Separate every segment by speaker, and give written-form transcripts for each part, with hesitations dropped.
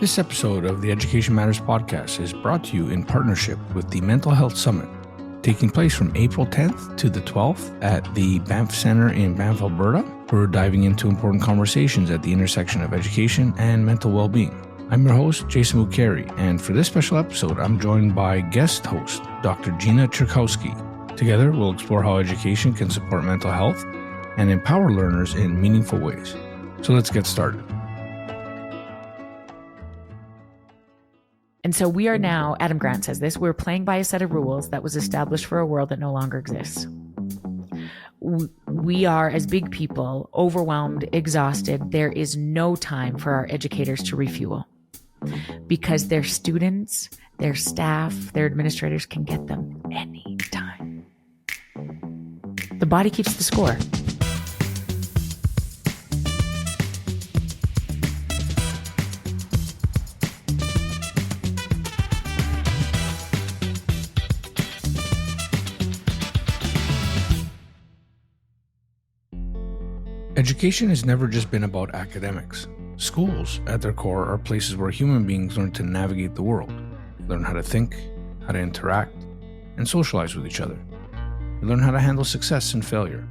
Speaker 1: This episode of the Education Matters podcast is brought to you in partnership with the Mental Health Summit, taking place from April 10th to the 12th at the Banff Center in Banff, Alberta. We're diving into important conversations at the intersection of education and mental well-being. I'm your host, Jason Bucheri, and for this special episode, I'm joined by guest host, Dr. Gina Cherkowski. Together, we'll explore how education can support mental health and empower learners in meaningful ways. So let's get started.
Speaker 2: And so we are now, Adam Grant says this, we're playing by a set of rules that was established for a world that no longer exists. We are, as big people, overwhelmed, exhausted. There is no time for our educators to refuel because their students, their staff, their administrators can get them anytime. The body keeps the score.
Speaker 1: Education has never just been about academics. Schools, at their core, are places where human beings learn to navigate the world, learn how to think, how to interact, and socialize with each other. They learn how to handle success and failure.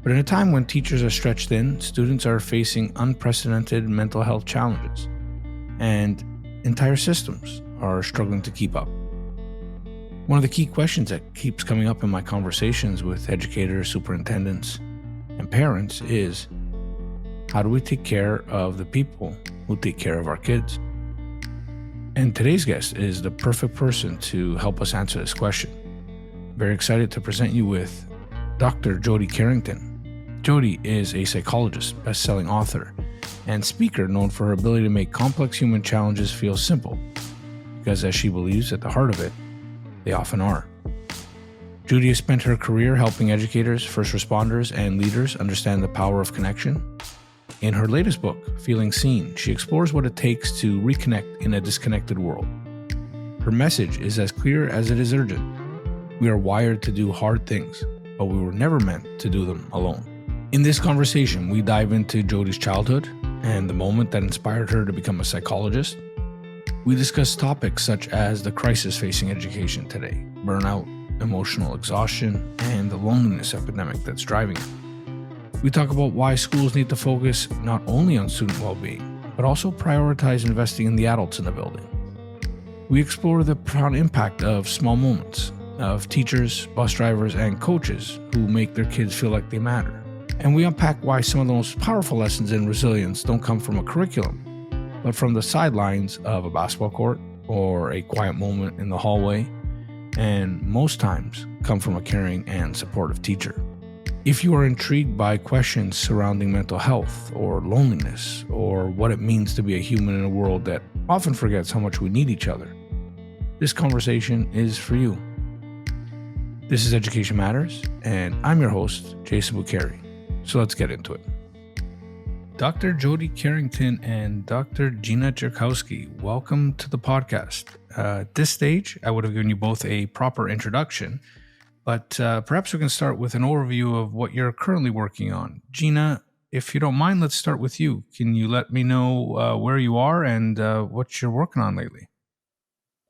Speaker 1: But in a time when teachers are stretched thin, students are facing unprecedented mental health challenges, and entire systems are struggling to keep up. One of the key questions that keeps coming up in my conversations with educators, superintendents, and parents is, how do we take care of the people who take care of our kids? And today's guest is the perfect person to help us answer this question. I'm very excited to present you with Dr. Jody Carrington. Jody is a psychologist, best-selling author, and speaker known for her ability to make complex human challenges feel simple, because as she believes at the heart of it, they often are. Jody has spent her career helping educators, first responders, and leaders understand the power of connection. In her latest book, Feeling Seen, she explores what it takes to reconnect in a disconnected world. Her message is as clear as it is urgent. We are wired to do hard things, but we were never meant to do them alone. In this conversation, we dive into Jody's childhood and the moment that inspired her to become a psychologist. We discuss topics such as the crisis facing education today, burnout, emotional exhaustion, and the loneliness epidemic that's driving it. We talk about why schools need to focus not only on student well-being, but also prioritize investing in the adults in the building. We explore the profound impact of small moments, of teachers, bus drivers, and coaches who make their kids feel like they matter. And we unpack why some of the most powerful lessons in resilience don't come from a curriculum, but from the sidelines of a basketball court or a quiet moment in the hallway, and most times come from a caring and supportive teacher. If you are intrigued by questions surrounding mental health or loneliness or what it means to be a human in a world that often forgets how much we need each other, this conversation is for you. This is Education Matters, and I'm your host, Jason Bucheri. So let's get into it. Dr. Jody Carrington and Dr. Gina Cherkowski, welcome to the podcast. At this stage, I would have given you both a proper introduction, but perhaps we can start with an overview of what you're currently working on. Gina, if you don't mind, let's start with you. Can you let me know where you are and what you're working on lately?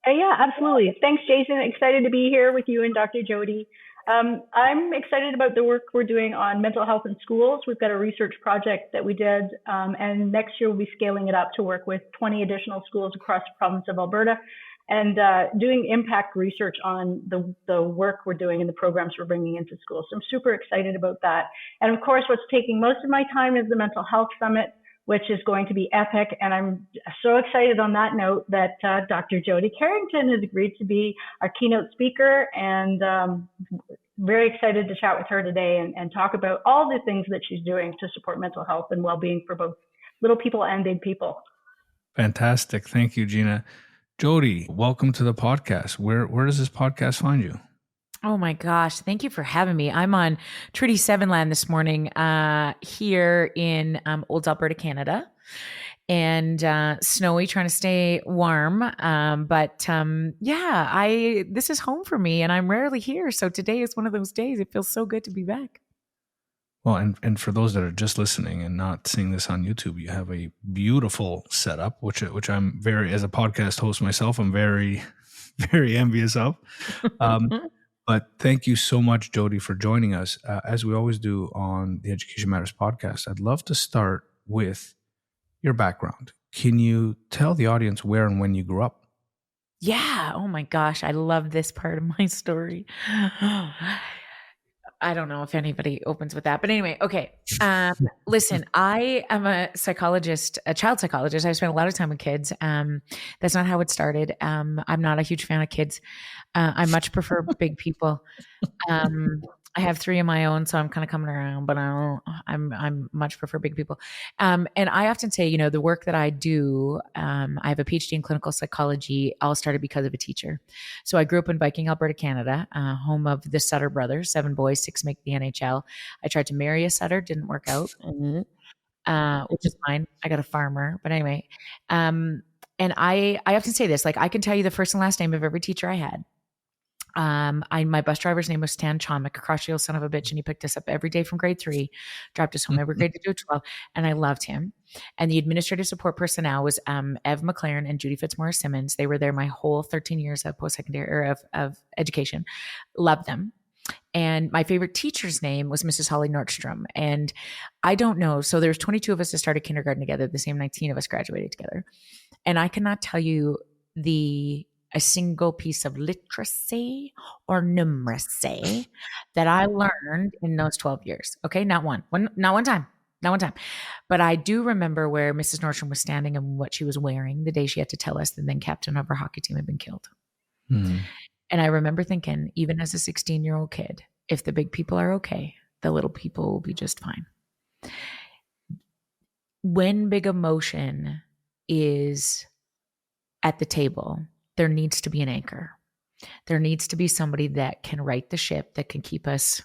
Speaker 3: Yeah, absolutely. Thanks, Jason. Excited to be here with you and Dr. Jody. I'm excited about the work we're doing on mental health in schools. We've got a research project that we did, and next year we'll be scaling it up to work with 20 additional schools across the province of Alberta and doing impact research on the work we're doing and the programs we're bringing into schools. So I'm super excited about that. And of course, what's taking most of my time is the Mental Health Summit, which is going to be epic. And I'm so excited on that note that Dr. Jody Carrington has agreed to be our keynote speaker, and very excited to chat with her today and talk about all the things that she's doing to support mental health and well-being for both little people and big people.
Speaker 1: Fantastic. Thank you, Gina. Jody, welcome to the podcast. Where does this podcast find you?
Speaker 2: Oh my gosh. Thank you for having me. I'm on Treaty 7 land this morning here in Old Alberta, Canada. And snowy, trying to stay warm. This is home for me and I'm rarely here. So today is one of those days. It feels so good to be back.
Speaker 1: Well, and for those that are just listening and not seeing this on YouTube, you have a beautiful setup, which I'm very, as a podcast host myself, I'm very, very envious of. But thank you so much, Jody, for joining us. As we always do on the Education Matters podcast, I'd love to start with your background. Can you tell the audience where and when you grew up?
Speaker 2: Yeah. Oh my gosh. I love this part of my story. I don't know if anybody opens with that, but anyway, okay. Listen, I am a psychologist, a child psychologist. I spent a lot of time with kids. That's not how it started. I'm not a huge fan of kids. I much prefer big people. I have 3 of my own, so I'm kind of coming around, but I'm much prefer big people. And I often say, the work that I do, I have a PhD in clinical psychology, all started because of a teacher. So I grew up in Viking, Alberta, Canada, home of the Sutter brothers, 7 boys, 6 make the NHL. I tried to marry a Sutter, didn't work out, which is fine. I got a farmer, but anyway. And I often say this, like, I can tell you the first and last name of every teacher I had. My bus driver's name was Stan Chomik, a crotchety son of a bitch, and he picked us up every day from grade 3, dropped us home every grade to 12, and I loved him. And the administrative support personnel was Ev McLaren and Judy Fitzmaurice Simmons. They were there my whole 13 years of post-secondary or of education. Loved them. And my favorite teacher's name was Mrs. Holly Nordstrom. And I don't know. So there's 22 of us that started kindergarten together. The same 19 of us graduated together. And I cannot tell you a single piece of literacy or numeracy that I learned in those 12 years. Okay. Not one time. But I do remember where Mrs. Nordstrom was standing and what she was wearing the day she had to tell us the then captain of our hockey team had been killed. Mm-hmm. And I remember thinking, even as a 16-year-old kid, if the big people are okay, the little people will be just fine. When big emotion is at the table, there needs to be an anchor. There needs to be somebody that can right the ship, that can keep us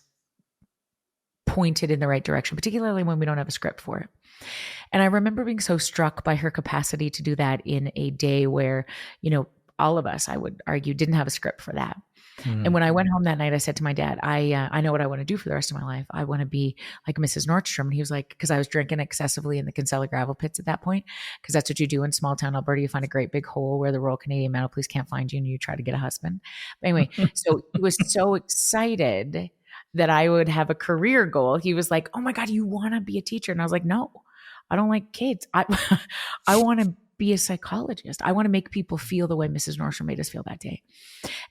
Speaker 2: pointed in the right direction, particularly when we don't have a script for it. And I remember being so struck by her capacity to do that in a day where, all of us, I would argue, didn't have a script for that. Mm-hmm. And when I went home that night, I said to my dad, I know what I want to do for the rest of my life. I want to be like Mrs. Nordstrom. And he was like, because I was drinking excessively in the Kinsella gravel pits at that point, because that's what you do in small town Alberta. You find a great big hole where the Royal Canadian Mounted Police can't find you, and you try to get a husband. But anyway, so he was so excited that I would have a career goal. He was like, oh my God, you want to be a teacher? And I was like, no, I don't like kids. I want to be a psychologist. I want to make people feel the way Mrs. Nordstrom made us feel that day.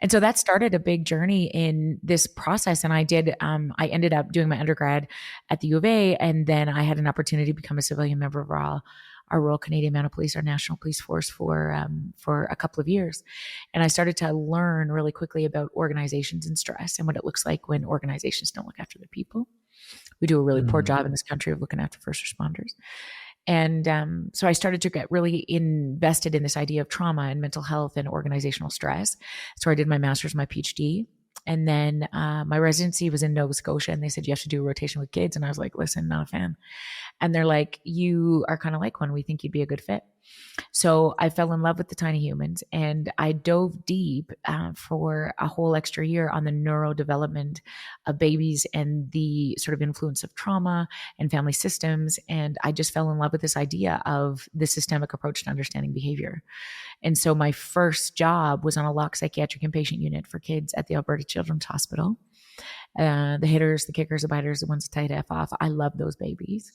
Speaker 2: And so that started a big journey in this process. And I ended up doing my undergrad at the U of A. And then I had an opportunity to become a civilian member of our Royal Canadian Mounted Police, our national police force for a couple of years. And I started to learn really quickly about organizations and stress and what it looks like when organizations don't look after their people. We do a really poor job in this country of looking after first responders. And so I started to get really invested in this idea of trauma and mental health and organizational stress. So I did my master's, my PhD. And then my residency was in Nova Scotia, and they said, you have to do a rotation with kids. And I was like, listen, not a fan. And they're like, you are kind of like one. We think you'd be a good fit. So I fell in love with the tiny humans, and I dove deep for a whole extra year on the neurodevelopment of babies and the sort of influence of trauma and family systems. And I just fell in love with this idea of the systemic approach to understanding behavior. And so my first job was on a locked psychiatric inpatient unit for kids at the Alberta Children's Hospital. The hitters, the kickers, the biters, the ones that tied F off. I love those babies.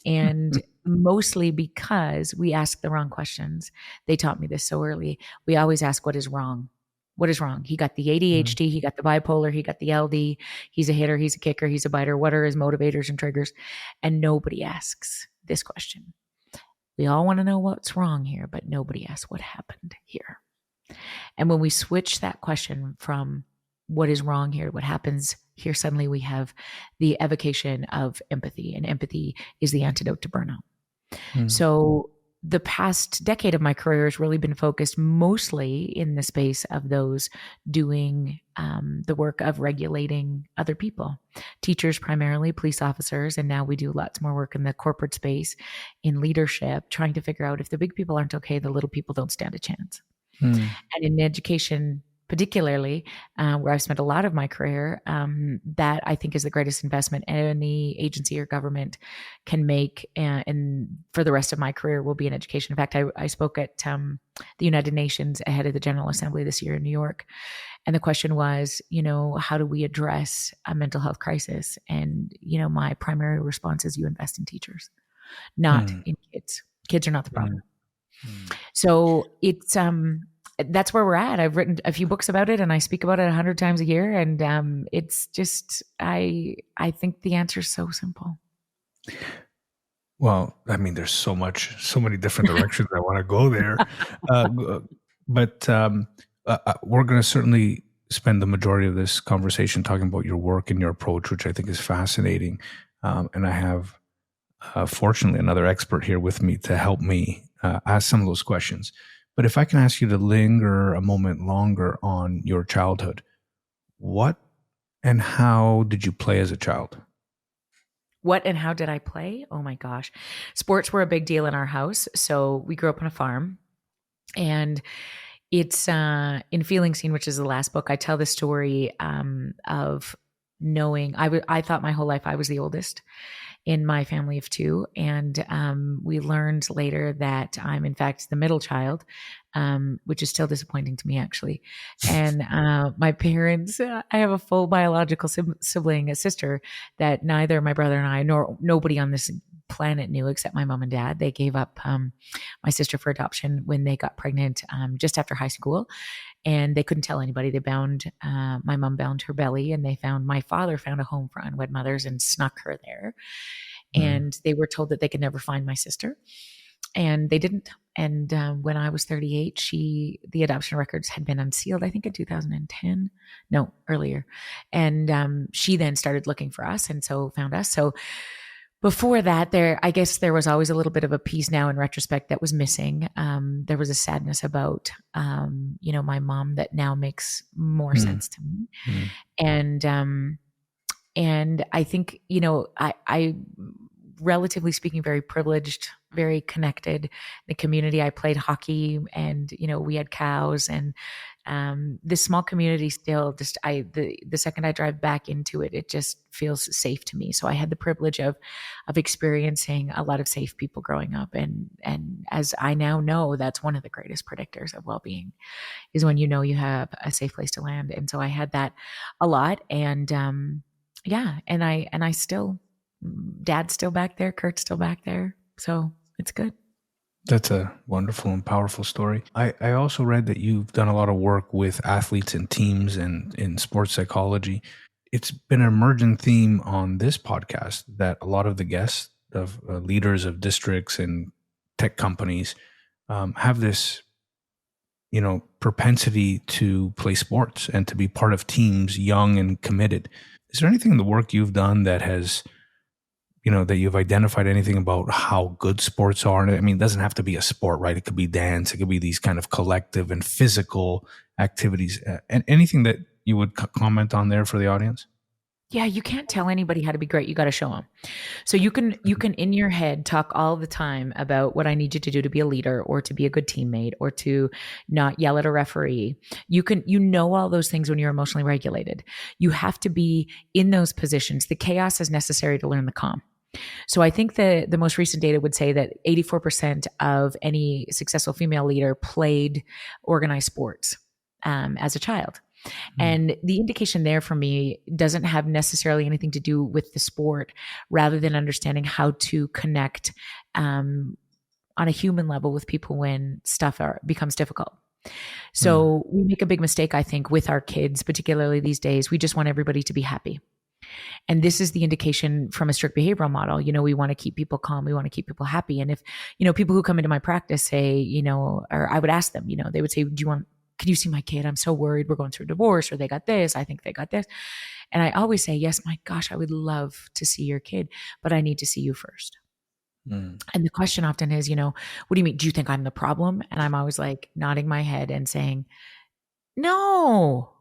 Speaker 2: And mostly because we ask the wrong questions. They taught me this so early. We always ask, what is wrong? What is wrong? He got the ADHD, he got the bipolar, he got the LD, he's a hitter, he's a kicker, he's a biter. What are his motivators and triggers? And nobody asks this question. We all want to know what's wrong here, but nobody asks what happened here. And when we switch that question from what is wrong here, what happens here, suddenly we have the evocation of empathy, and empathy is the antidote to burnout. So the past decade of my career has really been focused mostly in the space of those doing the work of regulating other people, teachers primarily, police officers, and now we do lots more work in the corporate space, in leadership, trying to figure out if the big people aren't okay, the little people don't stand a chance. And in education, particularly where I've spent a lot of my career, that I think is the greatest investment any agency or government can make. And for the rest of my career will be in education. In fact, I spoke at the United Nations ahead of the General Assembly this year in New York. And the question was, how do we address a mental health crisis? And, my primary response is you invest in teachers, not in kids. Kids are not the problem. So it's, that's where we're at. I've written a few books about it and I speak about it 100 times a year. And it's just, I think the answer is so simple.
Speaker 1: Well, I mean, there's so many different directions I want to go there. But we're going to certainly spend the majority of this conversation talking about your work and your approach, which I think is fascinating. And I have, fortunately, another expert here with me to help me ask some of those questions. But if I can ask you to linger a moment longer on your childhood, what and how did you play as a child?
Speaker 2: What and how did I play? Oh my gosh. Sports were a big deal in our house. So we grew up on a farm, and it's in Feeling Seen, which is the last book. I tell the story of knowing I thought my whole life I was the oldest in my family of two. And we learned later that I'm in fact the middle child, which is still disappointing to me actually. And my parents, I have a full biological sibling, a sister that neither my brother and I, nor nobody on this planet knew except my mom and dad. They gave up my sister for adoption when they got pregnant just after high school. And they couldn't tell anybody. They bound, my mom bound her belly, and my father found a home for unwed mothers and snuck her there. And they were told that they could never find my sister. And they didn't. And when I was 38, the adoption records had been unsealed, I think in 2010, no, earlier. And she then started looking for us and so found us. So before that, I guess there was always a little bit of a piece now in retrospect that was missing. There was a sadness about, my mom that now makes more sense to me. And I think, I relatively speaking, very privileged, very connected. The community, I played hockey and, we had cows, and this small community still just, the second I drive back into it, it just feels safe to me. So I had the privilege of experiencing a lot of safe people growing up. And as I now know, that's one of the greatest predictors of well-being is when you have a safe place to land. And so I had that a lot. And and I still, Dad's still back there, Kurt's still back there. So it's good.
Speaker 1: That's a wonderful and powerful story. I also read that you've done a lot of work with athletes and teams and in sports psychology. It's been an emergent theme on this podcast that a lot of the guests of leaders of districts and tech companies have this, propensity to play sports and to be part of teams, young and committed. Is there anything in the work you've done that has that you've identified anything about how good sports are? And I mean, it doesn't have to be a sport, right? It could be dance. It could be these kind of collective and physical activities. And anything that you would comment on there for the audience?
Speaker 2: Yeah, you can't tell anybody how to be great. You got to show them. So you can in your head talk all the time about what I need you to do to be a leader or to be a good teammate or to not yell at a referee. You know all those things when you're emotionally regulated. You have to be in those positions. The chaos is necessary to learn the calm. So I think the most recent data would say that 84% of any successful female leader played organized sports as a child. And the indication there for me doesn't have necessarily anything to do with the sport, rather than understanding how to connect on a human level with people when stuff becomes difficult. So we make a big mistake, I think, with our kids, particularly these days. We just want everybody to be happy. And this is the indication from a strict behavioral model. We want to keep people calm. We want to keep people happy. And if, people who come into my practice say, or I would ask them, they would say, can you see my kid? I'm so worried. We're going through a divorce, or they got this. I think they got this. And I always say, yes, my gosh, I would love to see your kid, but I need to see you first. And the question often is, what do you mean? Do you think I'm the problem? And I'm always like nodding my head and saying, no,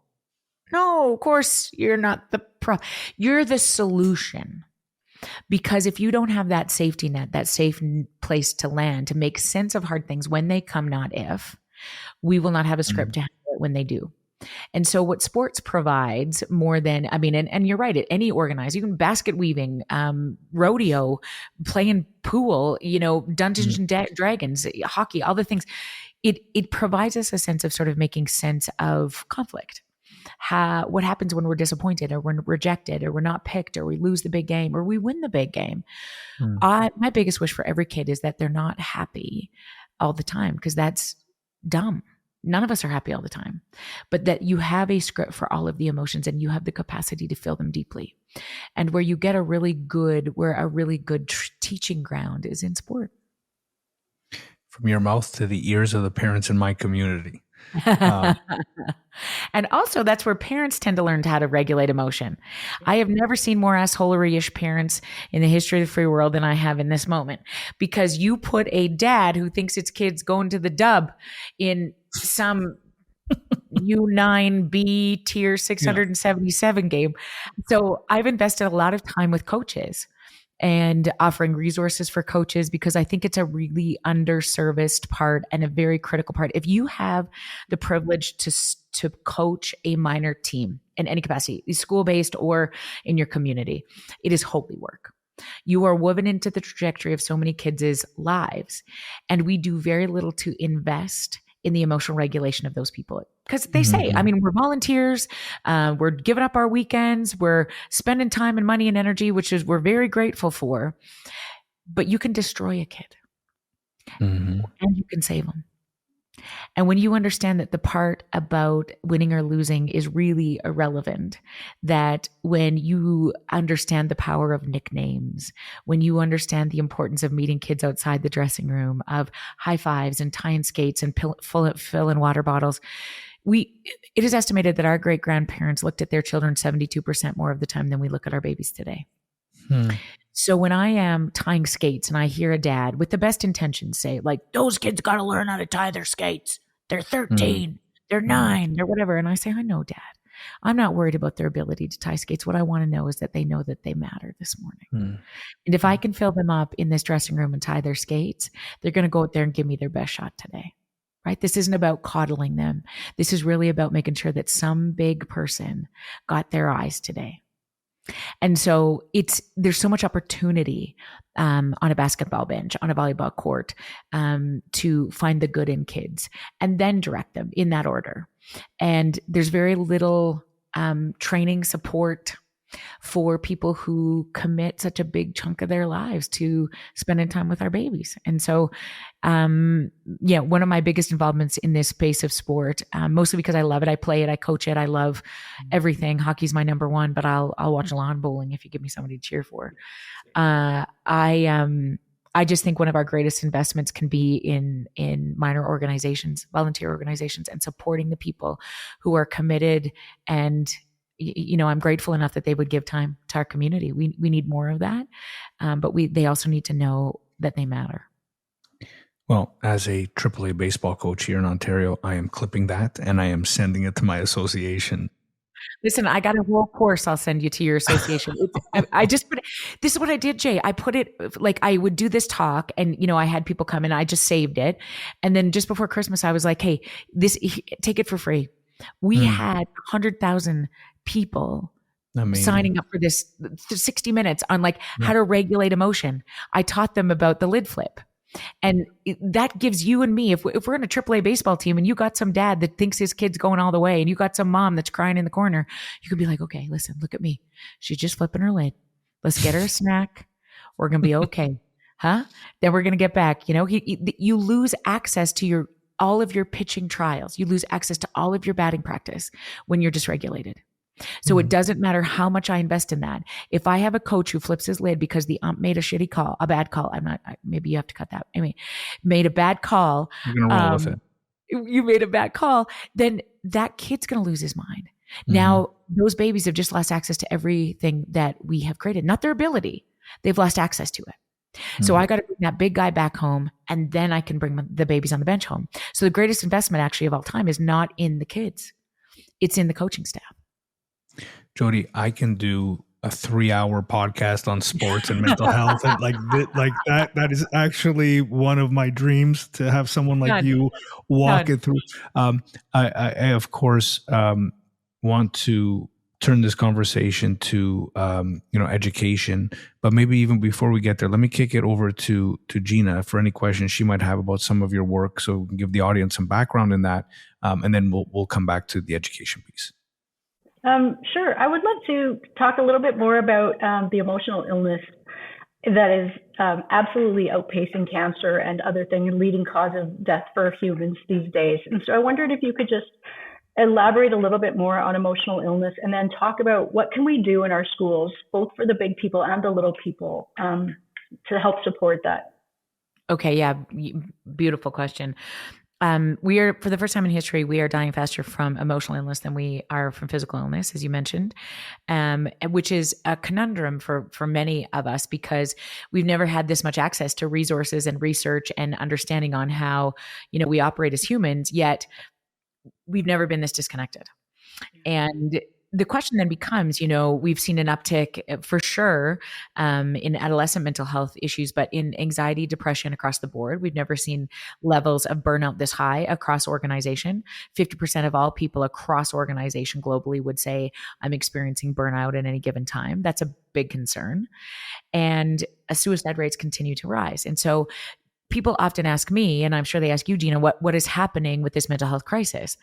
Speaker 2: of course you're not the problem. You're the solution. Because if you don't have that safety net, that safe place to land, to make sense of hard things when they come, not if, we will not have a script to handle it when they do. And so what sports provides more than, I mean, and you're right, at any organized, even basket weaving, rodeo, playing pool, Dungeons and Dragons, hockey, all the things, it provides us a sense of sort of making sense of conflict. What happens when we're disappointed or we're rejected or we're not picked or we lose the big game or we win the big game. My biggest wish for every kid is that they're not happy all the time, because that's dumb. None of us are happy all the time, but that you have a script for all of the emotions and you have the capacity to feel them deeply. And where you get a really good teaching ground is in sport.
Speaker 1: From your mouth to the ears of the parents in my community.
Speaker 2: And also that's where parents tend to learn how to regulate emotion. I have never seen more assholery-ish parents in the history of the free world than I have in this moment, because you put a dad who thinks his kid's going to the dub in some U9B tier 677 game. So I've invested a lot of time with coaches and offering resources for coaches, because I think it's a really underserviced part and a very critical part. If you have the privilege to coach a minor team in any capacity, school-based or in your community, it is holy work. You are woven into the trajectory of so many kids' lives, and we do very little to invest in the emotional regulation of those people. Because they say, I mean, we're volunteers, we're giving up our weekends, we're spending time and money and energy, which is we're very grateful for, but you can destroy a kid and you can save them. And when you understand that the part about winning or losing is really irrelevant, that when you understand the power of nicknames, when you understand the importance of meeting kids outside the dressing room, of high fives and tying skates and fill in water bottles, it is estimated that our great grandparents looked at their children 72% more of the time than we look at our babies today. So when I am tying skates and I hear a dad with the best intentions say, like, those kids got to learn how to tie their skates. They're 13, they're 9, they're whatever. And I say, I know, Dad. I'm not worried about their ability to tie skates. What I want to know is that they know that they matter this morning. And if I can fill them up in this dressing room and tie their skates, they're going to go out there and give me their best shot today. Right? This isn't about coddling them. This is really about making sure that some big person got their eyes today. And so there's so much opportunity on a basketball bench, on a volleyball court, to find the good in kids and then direct them in that order. And there's very little training support for people who commit such a big chunk of their lives to spending time with our babies. And so, one of my biggest involvements in this space of sport, mostly because I love it. I play it. I coach it. I love everything. Hockey's my number one, but I'll watch lawn bowling if you give me somebody to cheer for. I just think one of our greatest investments can be in minor organizations, volunteer organizations, and supporting the people who are committed. And I'm grateful enough that they would give time to our community. We need more of that, but they also need to know that they matter.
Speaker 1: Well, as a AAA baseball coach here in Ontario, I am clipping that and I am sending it to my association.
Speaker 2: Listen, I got a whole course I'll send you to your association. I just put it, this is what I did, Jay. I put it like I would do this talk and, I had people come and I just saved it. And then just before Christmas, I was like, hey, take it for free. We had 100,000 people signing up for this 60 minutes on how to regulate emotion. I taught them about the lid flip. And that gives you and me, if we're in a AAA baseball team and you got some dad that thinks his kid's going all the way and you got some mom that's crying in the corner, you could be like, okay, listen, look at me. She's just flipping her lid. Let's get her a snack. We're going to be okay. Huh? Then we're going to get back. You lose access to all of your pitching trials. You lose access to all of your batting practice when you're dysregulated. So it doesn't matter how much I invest in that. If I have a coach who flips his lid because the ump made a bad call, maybe you have to cut that. Anyway, made a bad call.
Speaker 1: You're going to roll with it.
Speaker 2: You made a bad call, then that kid's going to lose his mind. Now, those babies have just lost access to everything that we have created, not their ability. They've lost access to it. So I got to bring that big guy back home, and then I can bring the babies on the bench home. So the greatest investment actually of all time is not in the kids. It's in the coaching staff.
Speaker 1: Jody, I can do a 3-hour podcast on sports and mental health. And that is actually one of my dreams, to have someone like you walk it through. I of course, want to turn this conversation to, education, but maybe even before we get there, let me kick it over to Gina for any questions she might have about some of your work. So we can give the audience some background in that. And then we'll come back to the education piece.
Speaker 3: Sure. I would love to talk a little bit more about the emotional illness that is absolutely outpacing cancer and other things, leading cause of death for humans these days. And so I wondered if you could just elaborate a little bit more on emotional illness, and then talk about what can we do in our schools, both for the big people and the little people, to help support that.
Speaker 2: Okay. Yeah. Beautiful question. We are, for the first time in history, we are dying faster from emotional illness than we are from physical illness, as you mentioned, which is a conundrum for many of us, because we've never had this much access to resources and research and understanding on how, we operate as humans, yet we've never been this disconnected. And the question then becomes, we've seen an uptick for sure in adolescent mental health issues, but in anxiety, depression across the board. We've never seen levels of burnout this high across organization. 50% of all people across organization globally would say, I'm experiencing burnout at any given time. That's a big concern. And suicide rates continue to rise. And so people often ask me, and I'm sure they ask you, Gina, what is happening with this mental health crisis?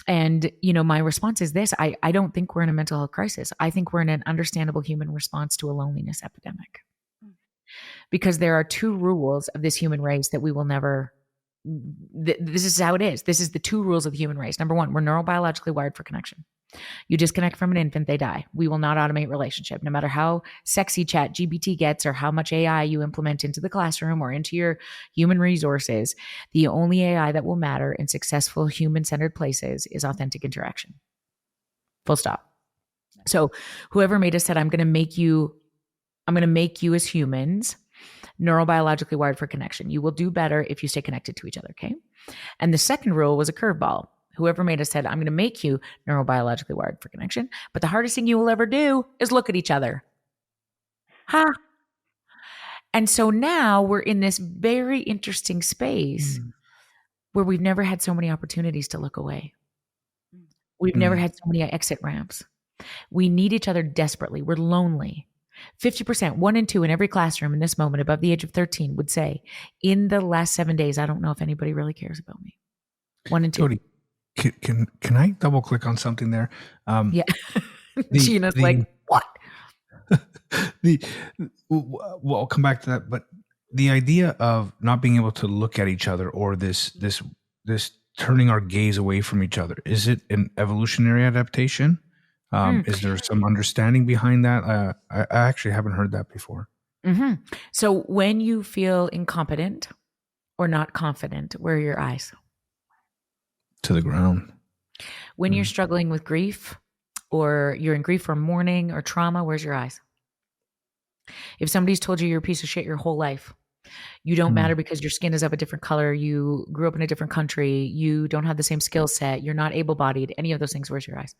Speaker 2: And, my response is this: I don't think we're in a mental health crisis. I think we're in an understandable human response to a loneliness epidemic. Because there are two rules of this human race that we will never, this is how it is. This is the two rules of the human race. Number one, we're neurobiologically wired for connection. You disconnect from an infant, they die. We will not automate relationship, no matter how sexy ChatGPT gets or how much AI you implement into the classroom or into your human resources. The only AI that will matter in successful human-centered places is authentic interaction. Full stop. So whoever made us said, I'm going to make you as humans neurobiologically wired for connection. You will do better if you stay connected to each other. Okay. And the second rule was a curveball. Whoever made us said, I'm going to make you neurobiologically wired for connection, but the hardest thing you will ever do is look at each other. And so now we're in this very interesting space where we've never had so many opportunities to look away. We've never had so many exit ramps. We need each other desperately. We're lonely. 50%, 1 in 2 in every classroom in this moment above the age of 13 would say, in the last 7 days, I don't know if anybody really cares about me. 1 in 2.
Speaker 1: Jody, can I double click on something there?
Speaker 2: Yeah. Gina's like, what?
Speaker 1: Well, I'll come back to that, but the idea of not being able to look at each other, or this turning our gaze away from each other, is it an evolutionary adaptation? Is there some understanding behind that? I actually haven't heard that before.
Speaker 2: Mm-hmm. So when you feel incompetent or not confident, where are your eyes?
Speaker 1: To the ground.
Speaker 2: When you're struggling with grief, or you're in grief or mourning or trauma, where's your eyes? If somebody's told you you're a piece of shit your whole life, you don't matter because your skin is of a different color, you grew up in a different country, you don't have the same skill set, you're not able-bodied, any of those things, where's your eyes?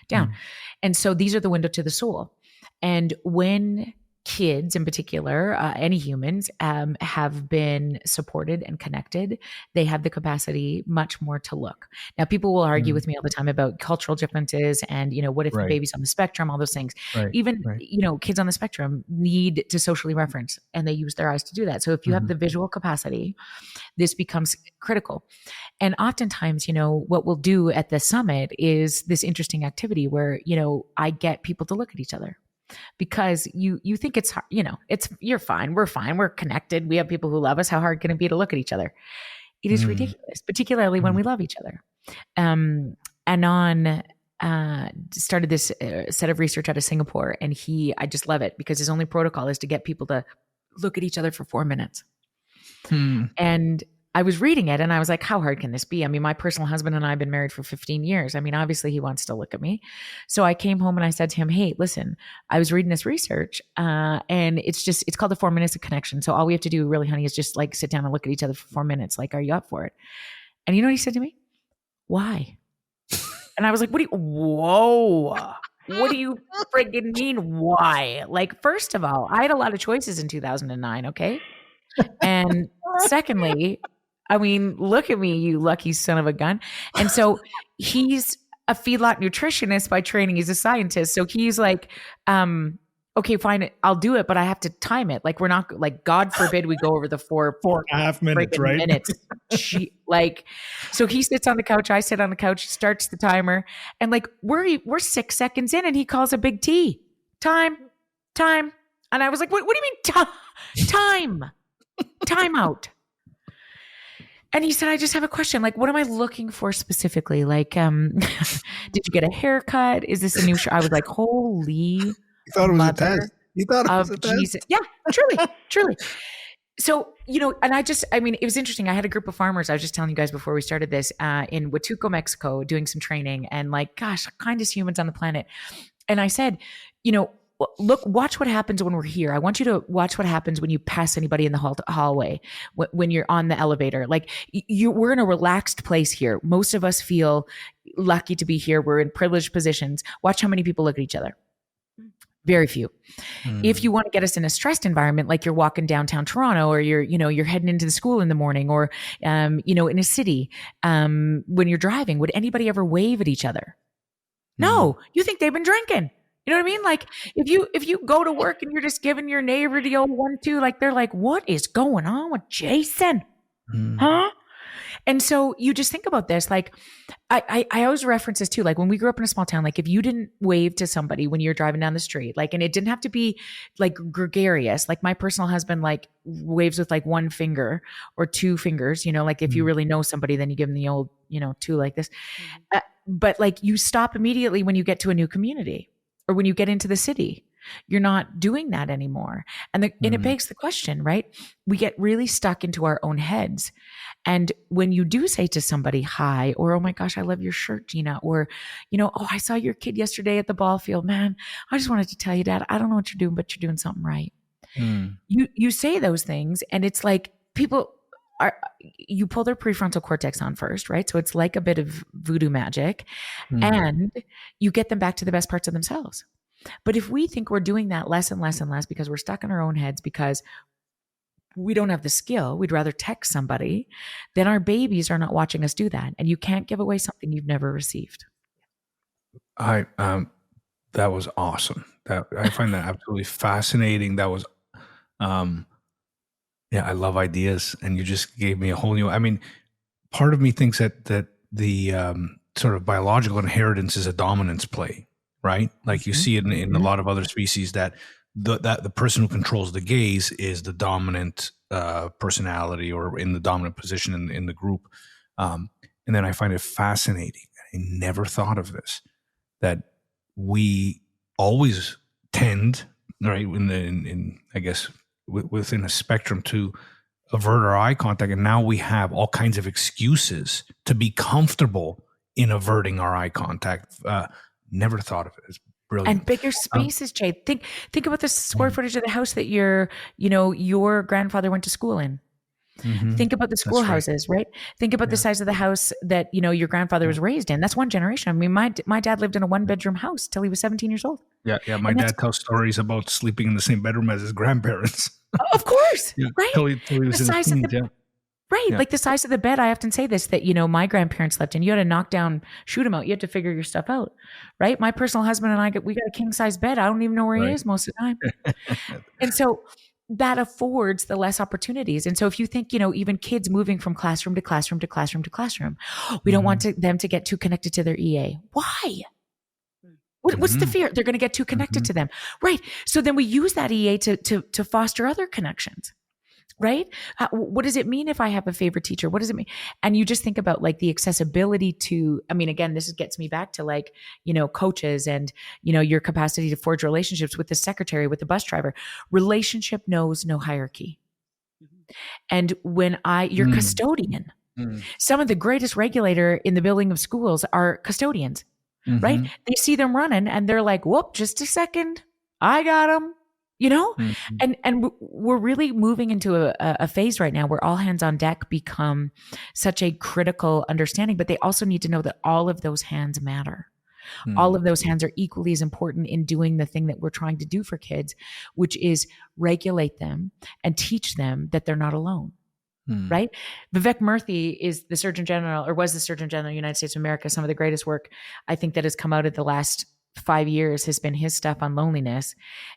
Speaker 2: Down. And so these are the window to the soul. And when kids in particular, any humans, have been supported and connected, they have the capacity much more to look. Now, people will argue with me all the time about cultural differences and, what if the baby's on the spectrum, all those things. Even, kids on the spectrum need to socially reference, and they use their eyes to do that. So if you have the visual capacity, this becomes critical. And oftentimes, what we'll do at the summit is this interesting activity where, I get people to look at each other. Because you think it's hard, you're fine, we're connected, we have people who love us. How hard can it be to look at each other? It is ridiculous, particularly when we love each other. Anon started this set of research out of Singapore, and I just love it because his only protocol is to get people to look at each other for 4 minutes. And I was reading it and I was like, how hard can this be? I mean, my personal husband and I have been married for 15 years. I mean, obviously he wants to look at me. So I came home and I said to him, hey, listen, I was reading this research and it's called the 4 minutes of connection. So all we have to do really, honey, is just like sit down and look at each other for 4 minutes. Like, are you up for it? And you know what he said to me? Why? And I was like, whoa. what do you friggin' mean? Why? Like, first of all, I had a lot of choices in 2009. Okay. And secondly, I mean, look at me, you lucky son of a gun. And so he's a feedlot nutritionist by training. He's a scientist. So he's like, okay, fine, I'll do it, but I have to time it. Like, we're not, like, God forbid we go over the 4.5
Speaker 1: minutes, right?
Speaker 2: Minutes. Like, so he sits on the couch, I sit on the couch, starts the timer, and like we're 6 seconds in, and he calls a big T. Time. And I was like, what do you mean time? Time out. And he said, I just have a question. Like, what am I looking for specifically? Like, did you get a haircut? Is this a new show? I was like, holy
Speaker 1: You thought it was a test. You thought it was a test?
Speaker 2: Jesus. Yeah, truly. So, and I mean, it was interesting. I had a group of farmers. I was just telling you guys before we started this, in Huatuco, Mexico, doing some training, and like, gosh, kindest humans on the planet. And I said, look, watch what happens when we're here. I want you to watch what happens when you pass anybody in the hallway, when you're on the elevator. Like, we're in a relaxed place here. Most of us feel lucky to be here. We're in privileged positions. Watch how many people look at each other. Very few. If you want to get us in a stressed environment, like you're walking downtown Toronto, or you're heading into the school in the morning, or, in a city, when you're driving, would anybody ever wave at each other? No, you think they've been drinking. You know what I mean? Like, if you go to work and you're just giving your neighbor the old 1-2, like, they're like, what is going on with Jason? Huh? And so you just think about this. Like, I always reference this too. Like, when we grew up in a small town, like, if you didn't wave to somebody when you're driving down the street, like, and it didn't have to be like gregarious, like my personal husband, like, waves with like one finger or two fingers, like, if you really know somebody, then you give them the old, two like this. But like, you stop immediately when you get to a new community, or when you get into the city. You're not doing that anymore. And it begs the question, right? We get really stuck into our own heads. And when you do say to somebody, hi, or, oh my gosh, I love your shirt, Gina, or, oh, I saw your kid yesterday at the ball field, man, I just wanted to tell you, Dad, I don't know what you're doing, but you're doing something right. You say those things, and it's like you pull their prefrontal cortex on first, right? So it's like a bit of voodoo magic, and you get them back to the best parts of themselves. But if we think we're doing that less and less and less because we're stuck in our own heads, because we don't have the skill, we'd rather text somebody, then our babies are not watching us do that. And you can't give away something you've never received.
Speaker 1: That was awesome. I find that absolutely fascinating. That was, I love ideas, and you just gave me a whole new, I mean, part of me thinks that the sort of biological inheritance is a dominance play, right? Like, you see it in a lot of other species, that the person who controls the gaze is the dominant personality, or in the dominant position in the group. And then I find it fascinating. I never thought of this, that we always tend, right, I guess within a spectrum, to avert our eye contact, and now we have all kinds of excuses to be comfortable in averting our eye contact. Never thought of it. It's brilliant.
Speaker 2: And bigger spaces, Jay. Think about the square footage of the house that your grandfather went to school in. Think about the schoolhouses, right? Think about the size of the house that, your grandfather was raised in. That's one generation. I mean, my dad lived in a 1-bedroom house till he was 17 years old.
Speaker 1: Yeah. My dad tells stories about sleeping in the same bedroom as his grandparents.
Speaker 2: Of course, right?
Speaker 1: Till he was in his teens,
Speaker 2: right. Yeah. Like the size of the bed. I often say this, that, my grandparents slept in. You had to knock down, shoot him out. You had to figure your stuff out, right? My personal husband and we got a king size bed. I don't even know where he is most of the time. And so that affords the less opportunities. And so if you think, even kids moving from classroom to classroom to classroom to classroom, we don't want them to get too connected to their EA. Why? What's the fear? They're going to get too connected to them. Right. So then we use that EA to foster other connections. Right? What does it mean if I have a favorite teacher? What does it mean? And you just think about like the accessibility to, I mean, again, this gets me back to like, coaches and, your capacity to forge relationships with the secretary, with the bus driver. Relationship knows no hierarchy. And when you're custodian, some of the greatest regulator in the building of schools are custodians, right? They see them running and they're like, whoop, just a second. I got them. And we're really moving into a phase right now where all hands on deck become such a critical understanding, but they also need to know that all of those hands matter. All of those hands are equally as important in doing the thing that we're trying to do for kids, which is regulate them and teach them that they're not alone. Right? Vivek Murthy is the Surgeon General, or was the Surgeon General of the United States of America. Some of the greatest work I think that has come out of the last 5 years has been his stuff on loneliness,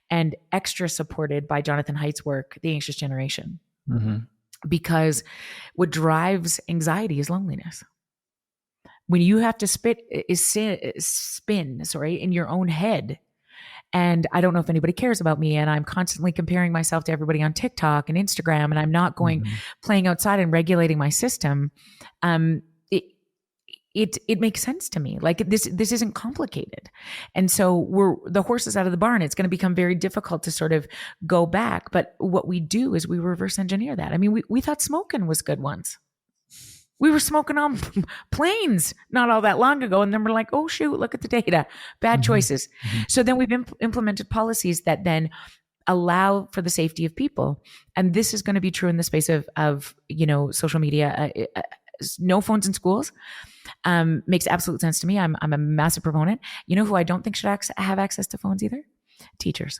Speaker 2: and extra supported by Jonathan Haidt's work, The Anxious Generation. Because what drives anxiety is loneliness. When you have to spin in your own head, and I don't know if anybody cares about me, and I'm constantly comparing myself to everybody on TikTok and Instagram, and I'm not going playing outside and regulating my system. It makes sense to me. Like this isn't complicated. And so the horse is out of the barn. It's going to become very difficult to sort of go back. But what we do is we reverse engineer that. I mean, we thought smoking was good once. We were smoking on planes not all that long ago. And then we're like, oh, shoot, look at the data. Bad choices. So then we've implemented policies that then allow for the safety of people. And this is going to be true in the space of social media. No phones in schools makes absolute sense to me. I'm a massive proponent. You know who I don't think should have access to phones either? Teachers.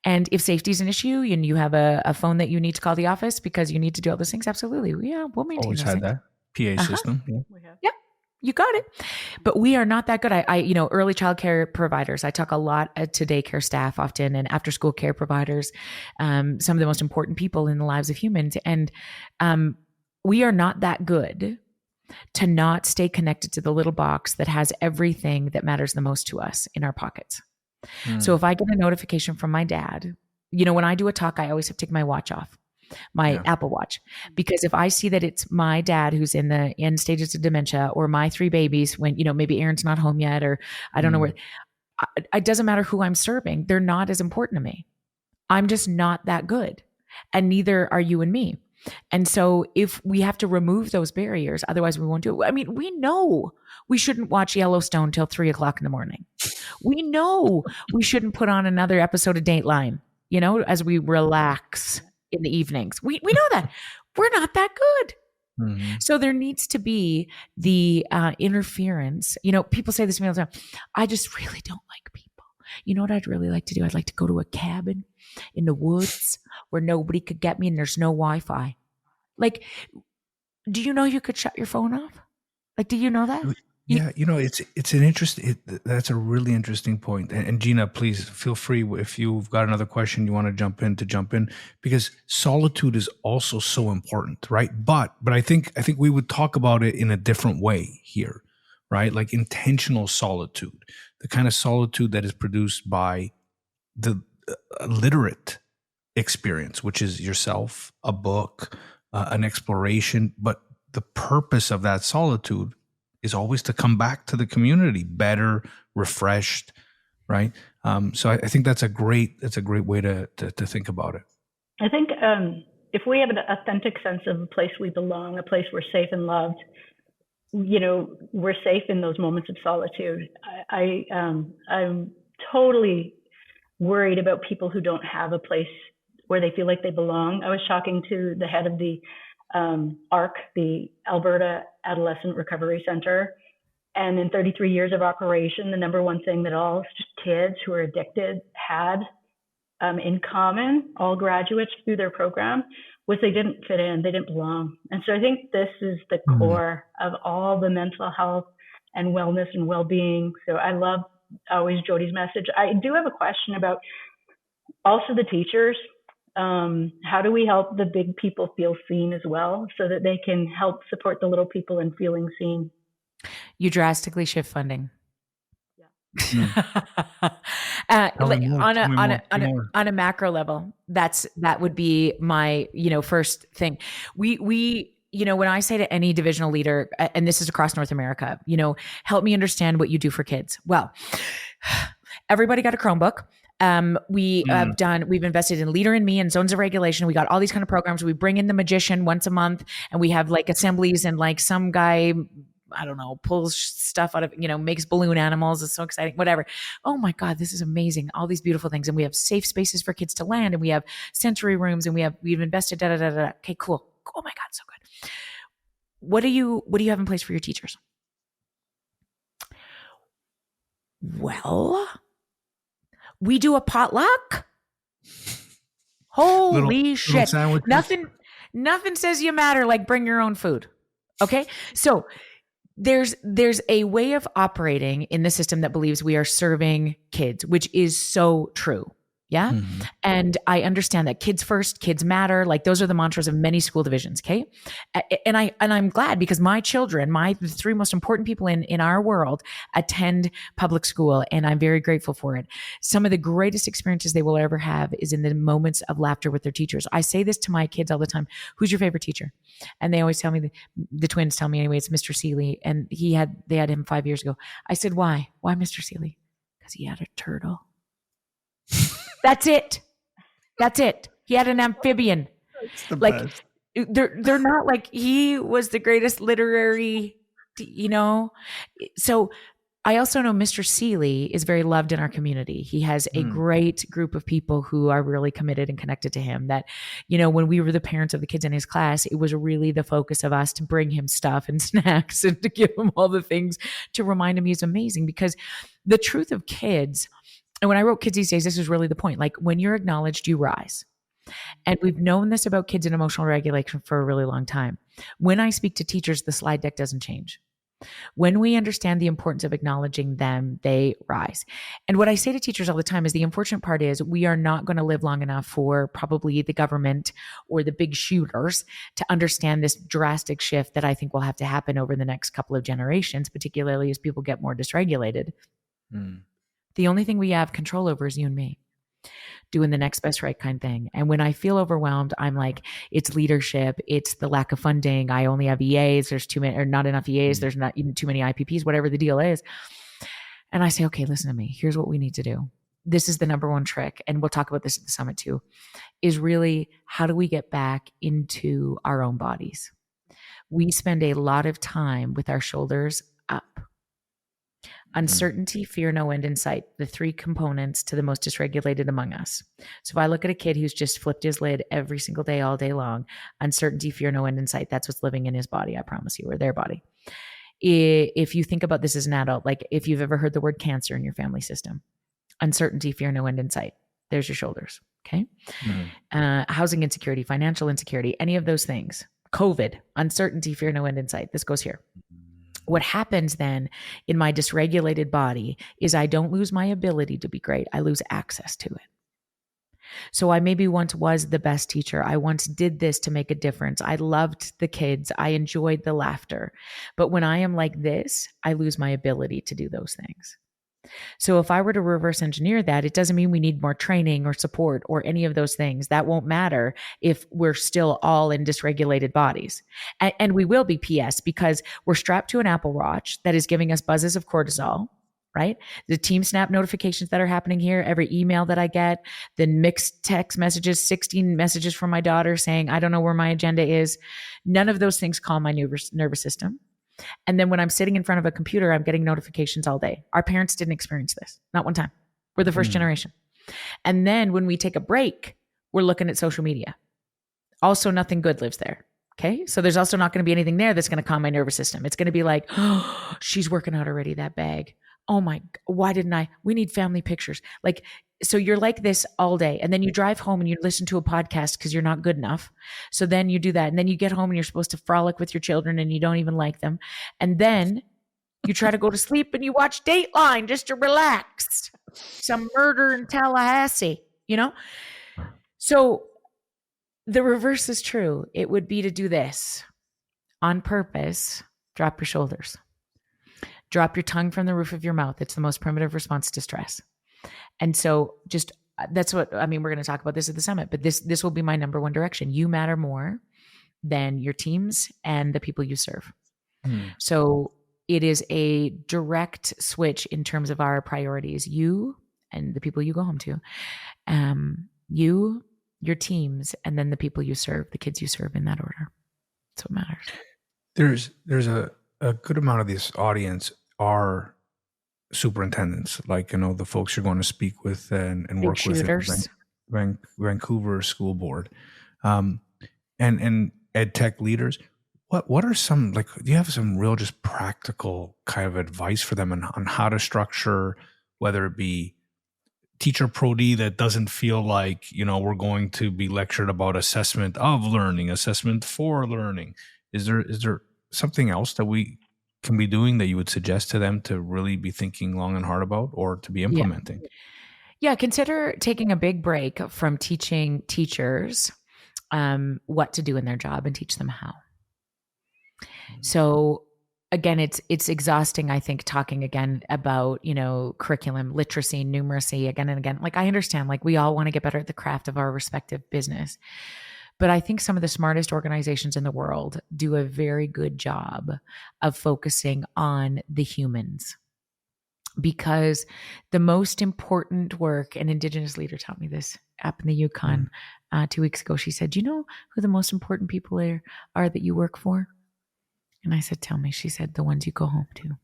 Speaker 2: And if safety is an issue and you have a phone that you need to call the office because you need to do all those things, absolutely. Yeah, we'll maintain
Speaker 1: Always
Speaker 2: those
Speaker 1: had
Speaker 2: things.
Speaker 1: that PA system.
Speaker 2: Yeah, you got it. But we are not that good. Early child care providers. I talk a lot to daycare staff often and after school care providers, some of the most important people in the lives of humans. And we are not that good to not stay connected to the little box that has everything that matters the most to us in our pockets. So if I get a notification from my dad, when I do a talk, I always have to take my watch off, my Apple Watch, because if I see that it's my dad who's in the end stages of dementia, or my 3 babies when, maybe Aaron's not home yet, or I don't know where, it doesn't matter who I'm serving. They're not as important to me. I'm just not that good. And neither are you and me. And so if we have to remove those barriers, otherwise we won't do it. I mean, we know we shouldn't watch Yellowstone till 3:00 in the morning. We know we shouldn't put on another episode of Dateline, as we relax in the evenings. We know that. We're not that good. So there needs to be the interference. People say this to me all the time. I just really don't like people. You know what I'd really like to do? I'd like to go to a cabin in the woods where nobody could get me and there's no Wi-Fi. Like, do you know you could shut your phone off? Like, do you know that?
Speaker 1: Yeah, it's an interesting. That's a really interesting point. And Gina, please feel free if you've got another question you want to jump in, because solitude is also so important, right? But I think we would talk about it in a different way here, right? Like intentional solitude, the kind of solitude that is produced by the literate experience, which is yourself, a book, an exploration. But the purpose of that solitude is always to come back to the community better, refreshed, right? So I think that's a great way to think about it.
Speaker 3: I think if we have an authentic sense of a place we belong, a place we're safe and loved, we're safe in those moments of solitude. I'm totally worried about people who don't have a place where they feel like they belong. I was talking to the head of the ARC, the Alberta Adolescent Recovery Center, and in 33 years of operation, the number one thing that all kids who are addicted had in common, all graduates through their program, was they didn't fit in, they didn't belong. And so I think this is the core of all the mental health and wellness and well-being. So I love always Jody's message. I do have a question about also the teachers. How do we help the big people feel seen as well, so that they can help support the little people in feeling seen?
Speaker 2: You drastically shift funding. On a macro level, that would be my first thing. We when I say to any divisional leader, and this is across North America, help me understand what you do for kids. Well, everybody got a Chromebook. We've invested in Leader in Me and Zones of Regulation. We got all these kind of programs. We bring in the magician once a month, and we have like assemblies, and like some guy, I don't know, pulls stuff out of, makes balloon animals. It's so exciting, whatever. Oh my God, this is amazing. All these beautiful things. And we have safe spaces for kids to land, and we have sensory rooms, and we've invested Okay, cool. Oh my God, so good. What do you have in place for your teachers? Well, we do a potluck. Holy shit. Nothing says you matter like bring your own food. Okay? So there's a way of operating in the system that believes we are serving kids, which is so true. Yeah. Mm-hmm. And I understand that kids first, kids matter. Like those are the mantras of many school divisions. Okay. And I'm glad because my children, the three most important people in our world attend public school. And I'm very grateful for it. Some of the greatest experiences they will ever have is in the moments of laughter with their teachers. I say this to my kids all the time. Who's your favorite teacher? And they always tell me, the twins tell me anyway, it's Mr. Seeley. And they had him 5 years ago. I said, why? Why Mr. Seeley? Because he had a turtle. That's it. He had an amphibian. Like best. They're not like he was the greatest literary, So I also know Mr. Seeley is very loved in our community. He has a great group of people who are really committed and connected to him that, when we were the parents of the kids in his class, it was really the focus of us to bring him stuff and snacks and to give him all the things to remind him he's amazing because the truth of kids. And when I wrote Kids These Days, this was really the point. Like when you're acknowledged, you rise. And we've known this about kids and emotional regulation for a really long time. When I speak to teachers, the slide deck doesn't change. When we understand the importance of acknowledging them, they rise. And what I say to teachers all the time is the unfortunate part is we are not going to live long enough for probably the government or the big shooters to understand this drastic shift that I think will have to happen over the next couple of generations, particularly as people get more dysregulated. The only thing we have control over is you and me doing the next best right kind thing. And when I feel overwhelmed, I'm like, it's leadership. It's the lack of funding. I only have EAs. There's too many or not enough EAs. There's not even too many IPPs, whatever the deal is. And I say, okay, listen to me. Here's what we need to do. This is the number one trick. And we'll talk about this at the summit too, is really how do we get back into our own bodies? We spend a lot of time with our shoulders up. Uncertainty, fear, no end in sight, the three components to the most dysregulated among us. So if I look at a kid who's just flipped his lid every single day, all day long, uncertainty, fear, no end in sight, that's what's living in his body, I promise you, or their body. If you think about this as an adult, like if you've ever heard the word cancer in your family system, uncertainty, fear, no end in sight, there's your shoulders, okay? Housing insecurity, financial insecurity, any of those things. COVID, uncertainty, fear, no end in sight, this goes here. What happens then in my dysregulated body is I don't lose my ability to be great. I lose access to it. So I maybe once was the best teacher. I once did this to make a difference. I loved the kids. I enjoyed the laughter. But when I am like this, I lose my ability to do those things. So if I were to reverse engineer that, it doesn't mean we need more training or support or any of those things. That won't matter if we're still all in dysregulated bodies. And we will be PS because we're strapped to an Apple Watch that is giving us buzzes of cortisol, right? The Team Snap notifications that are happening here, every email that I get, the mixed text messages, 16 messages from my daughter saying, I don't know where my agenda is. None of those things calm my nervous system. And then when I'm sitting in front of a computer, I'm getting notifications all day. Our parents didn't experience this. Not one time. We're the first generation. And then when we take a break, we're looking at social media. Also, nothing good lives there. Okay. So there's also not going to be anything there that's going to calm my nervous system. It's going to be like, oh, she's working out already, that bag. Oh my, why didn't I? We need family pictures. Like, so you're like this all day. And then you drive home and you listen to a podcast because you're not good enough. So then you do that. And then you get home and you're supposed to frolic with your children and you don't even like them. And then you try to go to sleep and you watch Dateline just to relax. Some murder in Tallahassee, So the reverse is true. It would be to do this on purpose. Drop your shoulders. Drop your tongue from the roof of your mouth. It's the most primitive response to stress. And so that's what, we're going to talk about this at the summit, but this will be my number one direction. You matter more than your teams and the people you serve. So it is a direct switch in terms of our priorities. You and the people you go home to, you, your teams, and then the people you serve, the kids you serve, in that order. That's what matters.
Speaker 1: There's a good amount of this audience are superintendents, like, the folks you're going to speak with and work with in Vancouver School Board, and ed tech leaders. What are do you have some real just practical kind of advice for them on how to structure whether it be teacher pro D that doesn't feel like, we're going to be lectured about assessment of learning, assessment for learning. Is there something else that we can be doing that you would suggest to them to really be thinking long and hard about, or to be implementing?
Speaker 2: Yeah, consider taking a big break from teaching teachers what to do in their job and teach them how. So again, it's exhausting, I think, talking again about, curriculum, literacy, numeracy again and again. Like, I understand, like, we all want to get better at the craft of our respective business. But I think some of the smartest organizations in the world do a very good job of focusing on the humans. Because the most important work, an Indigenous leader taught me this up in the Yukon 2 weeks ago. She said, "Do you know who the most important people are that you work for?" And I said, "Tell me." She said, "The ones you go home to."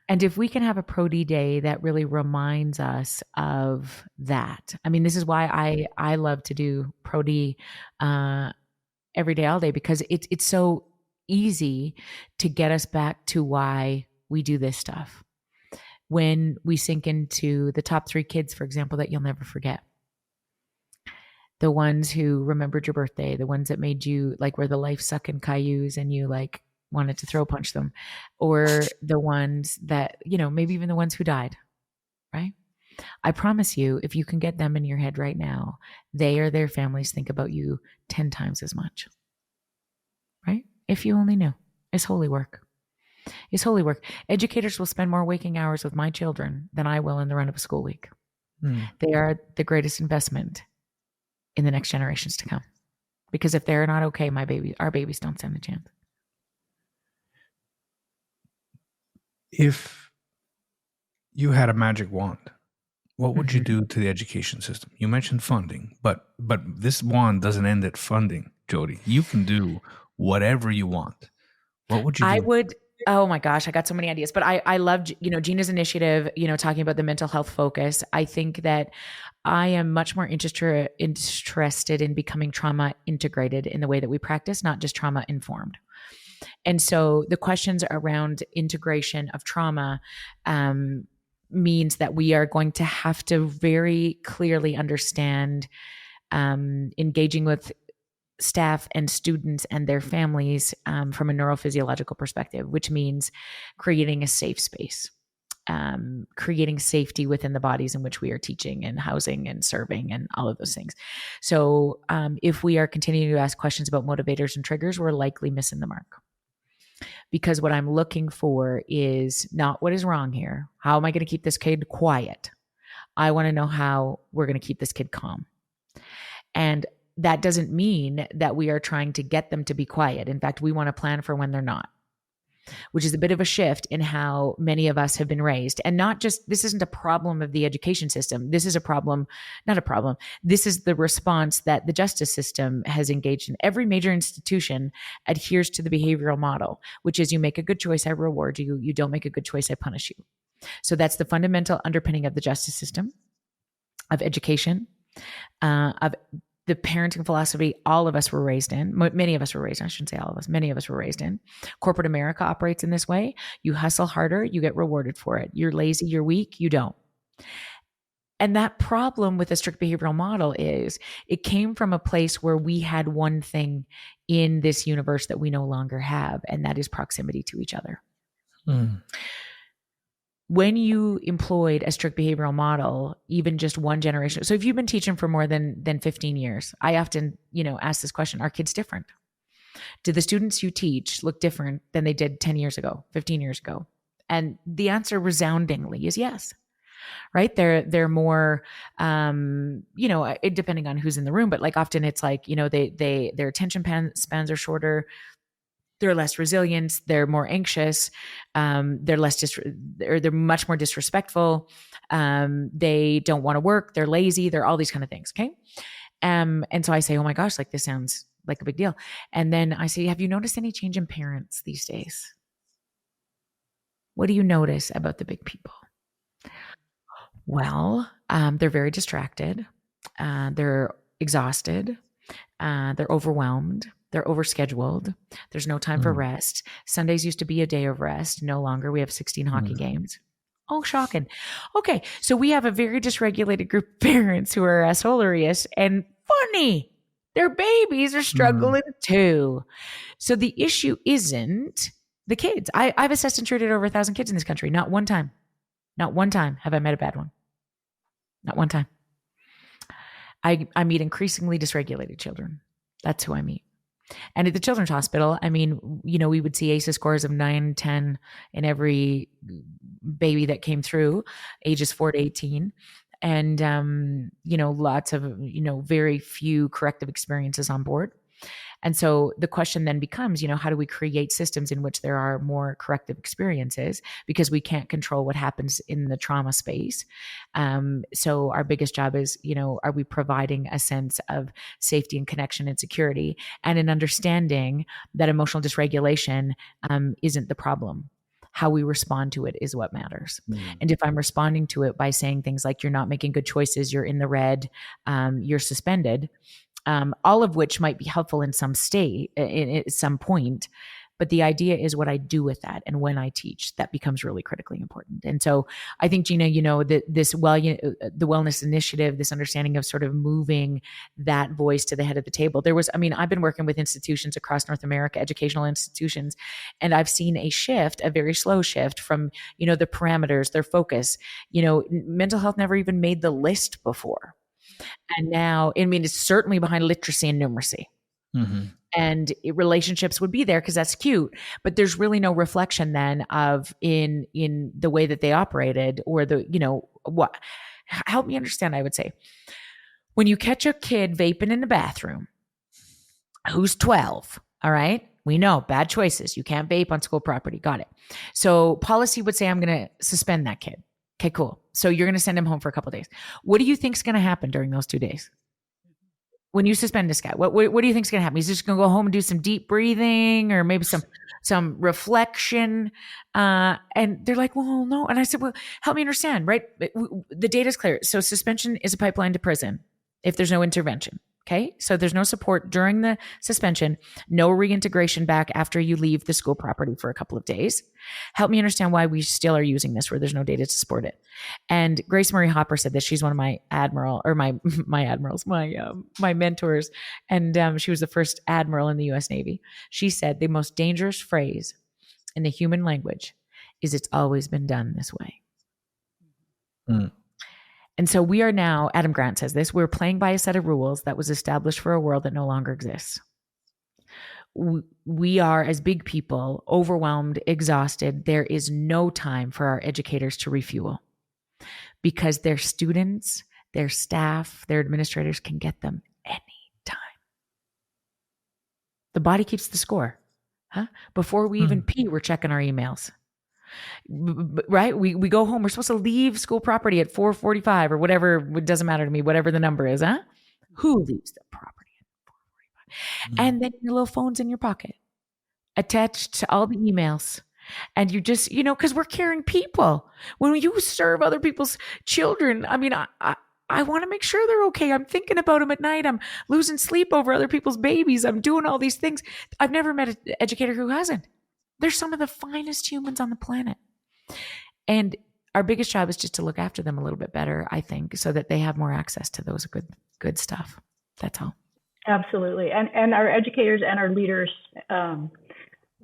Speaker 2: And if we can have a Pro D day that really reminds us of that, I mean, this is why I love to do Pro D every day, all day, because it's so easy to get us back to why we do this stuff. When we sink into the top 3 kids, for example, that you'll never forget. The ones who remembered your birthday, the ones that made you like were the life-sucking Cailloux and you like wanted to throw punch them, or the ones that, maybe even the ones who died, right? I promise you, if you can get them in your head right now, they or their families think about you 10 times as much, right? If you only knew. It's holy work. It's holy work. Educators will spend more waking hours with my children than I will in the run of a school week. They are the greatest investment in the next generations to come. Because if they're not okay, our babies don't stand a chance.
Speaker 1: If you had a magic wand, what would you do to the education system? You mentioned funding, but this wand doesn't end at funding, Jody. You can do whatever you want. What would you do?
Speaker 2: Oh my gosh, I got so many ideas, but I loved, Gina's initiative, talking about the mental health focus. I think that I am much more interested in becoming trauma integrated in the way that we practice, not just trauma informed. And so the questions around integration of trauma means that we are going to have to very clearly understand engaging with staff and students and their families from a neurophysiological perspective, which means creating a safe space, creating safety within the bodies in which we are teaching and housing and serving and all of those things. So if we are continuing to ask questions about motivators and triggers, we're likely missing the mark. Because what I'm looking for is not what is wrong here. How am I going to keep this kid quiet? I want to know how we're going to keep this kid calm. And that doesn't mean that we are trying to get them to be quiet. In fact, we want to plan for when they're not, which is a bit of a shift in how many of us have been raised. And not just, this isn't a problem of the education system. This is not a problem. This is the response that the justice system has engaged in. Every major institution adheres to the behavioral model, which is you make a good choice, I reward you. You don't make a good choice, I punish you. So that's the fundamental underpinning of the justice system, of education, of the parenting philosophy all of us were raised in. Many of us were raised in. I shouldn't say all of us. Many of us were raised in. Corporate America operates in this way. You hustle harder, you get rewarded for it. You're lazy, you're weak, you don't. And that problem with the strict behavioral model is it came from a place where we had one thing in this universe that we no longer have, and that is proximity to each other. When you employed a strict behavioral model, even just one generation. So if you've been teaching for more than 15 years, I often, ask this question, are kids different? Do the students you teach look different than they did 10 years ago, 15 years ago? And the answer resoundingly is yes, right? They're more, depending on who's in the room, but like often it's like, their attention spans are shorter. They're less resilient. They're more anxious. They're much more disrespectful. They don't want to work. They're lazy. They're all these kind of things. Okay. And so I say, oh my gosh, like this sounds like a big deal. And then I say, have you noticed any change in parents these days? What do you notice about the big people? Well, they're very distracted. They're exhausted. They're overwhelmed. They're overscheduled. There's no time for rest. Sundays used to be a day of rest. No longer. We have 16 hockey games. Oh, shocking. Okay. So we have a very dysregulated group of parents who are hilarious and funny. Their babies are struggling too. So the issue isn't the kids. I've assessed and treated over 1,000 kids in this country. Not one time have I met a bad one. Not one time. I meet increasingly dysregulated children. That's who I meet. And at the Children's Hospital, I mean, we would see ACEs scores of 9, 10 in every baby that came through, ages 4 to 18. And, lots of, very few corrective experiences on board. And so the question then becomes, how do we create systems in which there are more corrective experiences, because we can't control what happens in the trauma space. So our biggest job is, are we providing a sense of safety and connection and security, and an understanding that emotional dysregulation isn't the problem. How we respond to it is what matters. And if I'm responding to it by saying things like, you're not making good choices, you're in the red, you're suspended, all of which might be helpful in some state, at some point. But the idea is what I do with that. And when I teach, that becomes really critically important. And so I think, Gina, the wellness initiative, this understanding of sort of moving that voice to the head of the table. I've been working with institutions across North America, educational institutions, and I've seen a very slow shift from, the parameters, their focus. Mental health never even made the list before. And now, it's certainly behind literacy and numeracy. Mm-hmm. And relationships would be there because that's cute, but there's really no reflection then of in the way that they operated, or what. Help me understand. I would say, when you catch a kid vaping in the bathroom who's 12, all right, we know bad choices. You can't vape on school property. Got it. So policy would say, I'm going to suspend that kid. Okay, cool. So you're going to send him home for a couple of days. What do you think is going to happen during those 2 days? When you suspend this guy, what do you think is going to happen? He's just going to go home and do some deep breathing, or maybe some reflection. And they're like, well, no. And I said, well, help me understand, right? The data is clear. So suspension is a pipeline to prison if there's no intervention. Okay. So there's no support during the suspension, no reintegration back after you leave the school property for a couple of days. Help me understand why we still are using this where there's no data to support it. And Grace Murray Hopper said this. She's one of my my mentors. And she was the first admiral in the US Navy. She said the most dangerous phrase in the human language is, it's always been done this way. And so we are now, Adam Grant says this, we're playing by a set of rules that was established for a world that no longer exists. We are, as big people, overwhelmed, exhausted. There is no time for our educators to refuel, because their students, their staff, their administrators can get them anytime. The body keeps the score. Before we even pee, we're checking our emails. Right? We go home. We're supposed to leave school property at 4:45 or whatever. It doesn't matter to me, whatever the number is. Who leaves the property at 4:45? And then your little phone's in your pocket, attached to all the emails. And you just, because we're caring people. When you serve other people's children, I want to make sure they're okay. I'm thinking about them at night. I'm losing sleep over other people's babies. I'm doing all these things. I've never met an educator who hasn't. They're some of the finest humans on the planet. And our biggest job is just to look after them a little bit better, I think, so that they have more access to those good stuff. That's all.
Speaker 3: Absolutely. And our educators and our leaders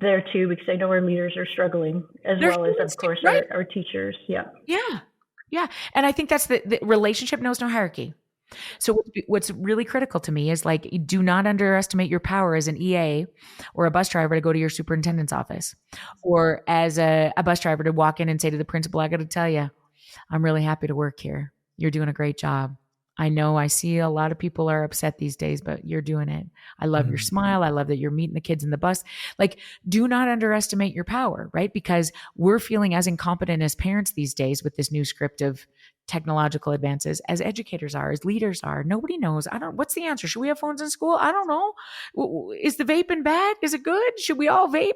Speaker 3: there too, because I know our leaders are struggling well as, of course, right? our teachers. Yeah. Yeah.
Speaker 2: Yeah. And I think that's the relationship knows no hierarchy. So what's really critical to me is, like, do not underestimate your power as an EA or a bus driver to go to your superintendent's office, or as a bus driver to walk in and say to the principal, I got to tell you, I'm really happy to work here. You're doing a great job. I know I see a lot of people are upset these days, but you're doing it. I love your smile. I love that you're meeting the kids in the bus. Like, do not underestimate your power, right? Because we're feeling as incompetent as parents these days with this new script of technological advances as educators are, as leaders are. Nobody knows. What's the answer? Should we have phones in school? I don't know. Is the vaping bad? Is it good? Should we all vape?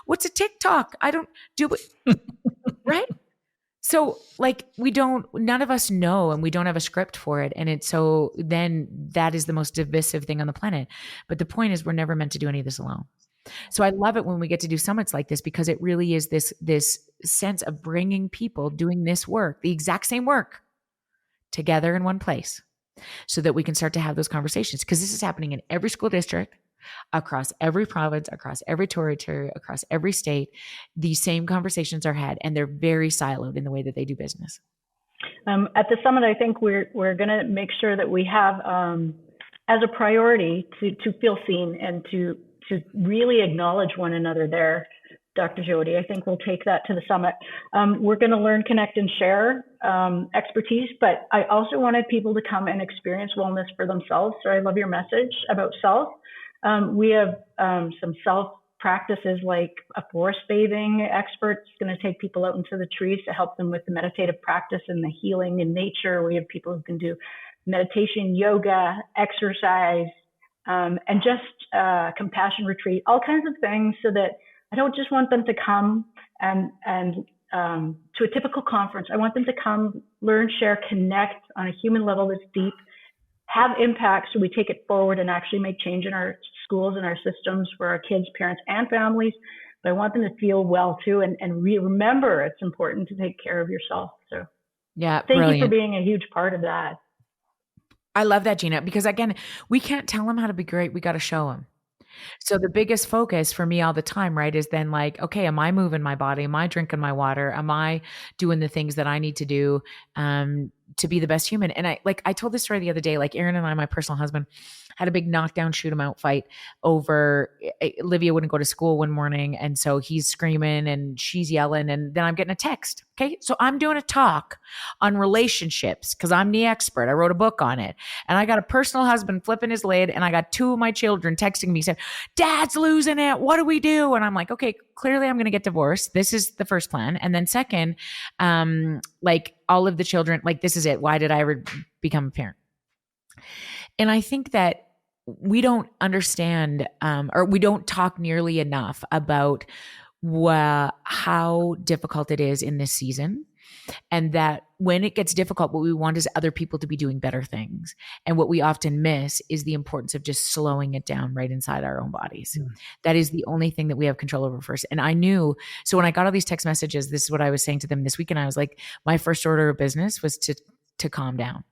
Speaker 2: What's a TikTok? I don't do it. Right? So, like, none of us know, and we don't have a script for it. And then that is the most divisive thing on the planet. But the point is, we're never meant to do any of this alone. So I love it when we get to do summits like this, because it really is this sense of bringing people doing this work, the exact same work, together in one place, so that we can start to have those conversations. Because this is happening in every school district, across every province, across every territory, across every state. These same conversations are had, and they're very siloed in the way that they do business.
Speaker 3: At the summit, I think we're going to make sure that we have as a priority to feel seen and to really acknowledge one another there, Dr. Jody. I think we'll take that to the summit. We're going to learn, connect, and share expertise, but I also wanted people to come and experience wellness for themselves. So I love your message about self. We have some self practices like a forest bathing expert is going to take people out into the trees to help them with the meditative practice and the healing in nature. We have people who can do meditation, yoga, exercise, and just compassion retreat, all kinds of things, so that I don't just want them to come and to a typical conference. I want them to come, learn, share, connect on a human level that's deep, have impact, so we take it forward and actually make change in our schools and our systems for our kids, parents, and families. But I want them to feel well too, and remember it's important to take care of yourself. So
Speaker 2: yeah,
Speaker 3: thank
Speaker 2: brilliant.
Speaker 3: you for being a huge part of that.
Speaker 2: I love that, Gina, because again, we can't tell them how to be great. We got to show them. So the biggest focus for me all the time, right, is then like, okay, am I moving my body? Am I drinking my water? Am I doing the things that I need to do to be the best human? And I told this story the other day, like Aaron and I, my personal husband, had a big knockdown, shoot 'em out fight over Olivia wouldn't go to school one morning. And so he's screaming and she's yelling. And then I'm getting a text. Okay. So I'm doing a talk on relationships because I'm the expert. I wrote a book on it. And I got a personal husband flipping his lid. And I got two of my children texting me, said, Dad's losing it. What do we do? And I'm like, okay, clearly I'm going to get divorced. This is the first plan. And then second, like all of the children, like, this is it. Why did I ever become a parent? And I think that we don't understand, or we don't talk nearly enough about how difficult it is in this season. And that when it gets difficult, what we want is other people to be doing better things. And what we often miss is the importance of just slowing it down right inside our own bodies. Mm. That is the only thing that we have control over first. And I knew, so when I got all these text messages, this is what I was saying to them this weekend. I was like, my first order of business was to calm down.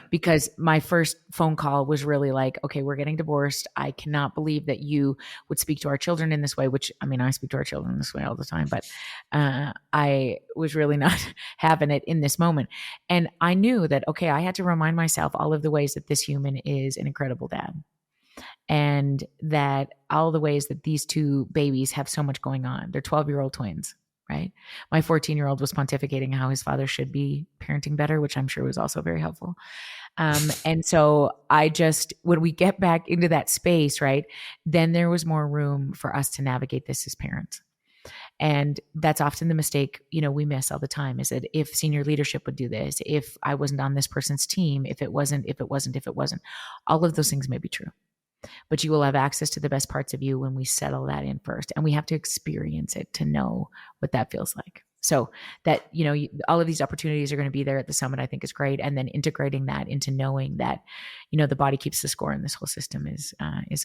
Speaker 2: Because my first phone call was really like, okay, we're getting divorced. I cannot believe that you would speak to our children in this way, which, I mean, I speak to our children this way all the time, but I was really not having it in this moment. And I knew that, okay, I had to remind myself all of the ways that this human is an incredible dad. And that all the ways that these two babies have so much going on. They're 12-year-old twins. Right. My 14-year-old was pontificating how his father should be parenting better, which I'm sure was also very helpful. And so when we get back into that space, right, then there was more room for us to navigate this as parents. And that's often the mistake, we miss all the time, is that if senior leadership would do this, if I wasn't on this person's team, if it wasn't, all of those things may be true. But you will have access to the best parts of you when we settle that in first. And we have to experience it to know what that feels like. So that, all of these opportunities are going to be there at the summit, I think is great. And then integrating that into knowing that, the body keeps the score in this whole system is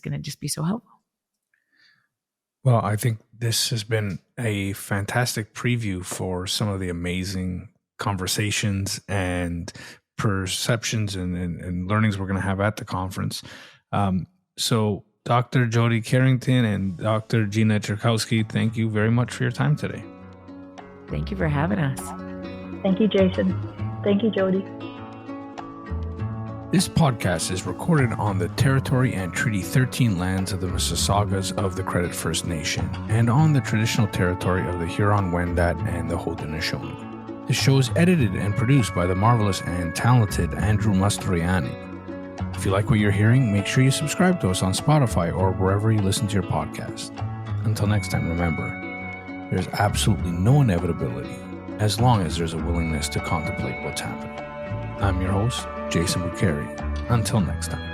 Speaker 2: going to just be so helpful.
Speaker 1: Well, I think this has been a fantastic preview for some of the amazing conversations and perceptions and learnings we're going to have at the conference. So Dr. Jody Carrington and Dr. Gina Cherkowski, thank you very much for your time today.
Speaker 2: Thank you for having us.
Speaker 3: Thank you, Jason. Thank you, Jody.
Speaker 1: This podcast is recorded on the Territory and Treaty 13 lands of the Mississaugas of the Credit First Nation and on the traditional territory of the Huron-Wendat and the Haudenosaunee. The show is edited and produced by the marvelous and talented Andrew Mastroianni. If you like what you're hearing, make sure you subscribe to us on Spotify or wherever you listen to your podcast. Until next time, remember, there's absolutely no inevitability as long as there's a willingness to contemplate what's happening. I'm your host, Jason Bucheri. Until next time.